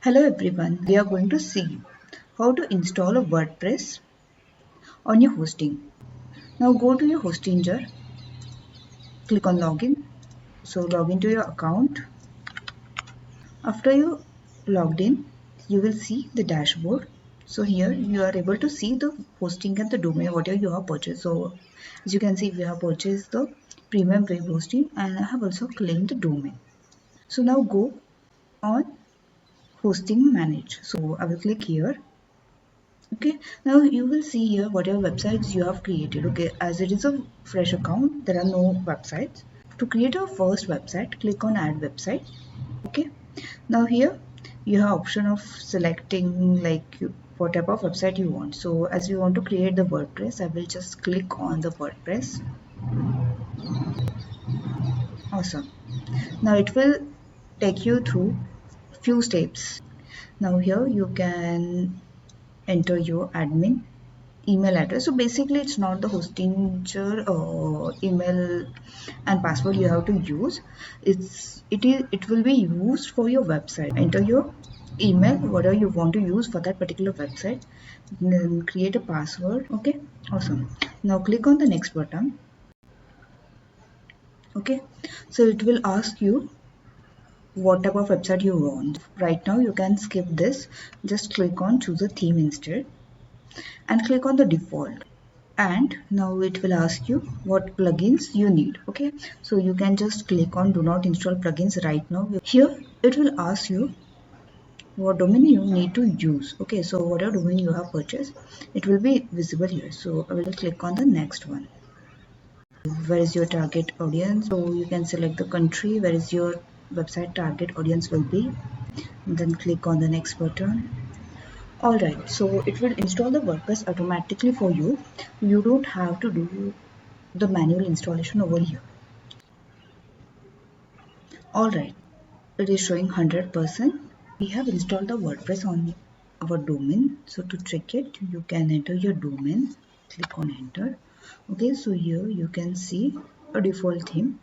Hello everyone, we are going to see how to install a WordPress on your hosting. Now go to your Hostinger, click on login. So log into your account. After you logged in, you will see the dashboard. So here you are able to see the hosting and the domain whatever you have purchased. So as you can see, we have purchased the premium web hosting and I have also claimed the domain. So now go on hosting manage. So I will click here. Okay, now you will see here whatever websites you have created. Okay, as it is a fresh account, there are no websites. To create a first website, click on add website. Okay, now here you have option of selecting what type of website you want. So as we want to create the WordPress, I will just click on the WordPress. Awesome. Now it will take you through few steps. Now here you can enter your admin email address. So basically it's not the Hostinger email and password you have to use. It will be used for your website. Enter your email whatever you want to use for that particular website, then create a password. Okay, awesome. Now click on the next button. Okay, so it will ask you what type of website you want. Right now you can skip this, just click on choose a theme instead and click on the default. And now it will ask you what plugins you need. Okay, so you can just click on do not install plugins right now. Here it will ask you what domain you need to use. Okay, so whatever domain you have purchased, it will be visible here. So I will click on the next one. Where is your target audience? So you can select the country where is your website target audience will be, and then click on the next button. Alright, so it will install the WordPress automatically for you. You don't have to do the manual installation over here. Alright, it is showing 100%. We have installed the WordPress on our domain. So to check it, you can enter your domain, click on enter. Okay, so here you can see a default theme.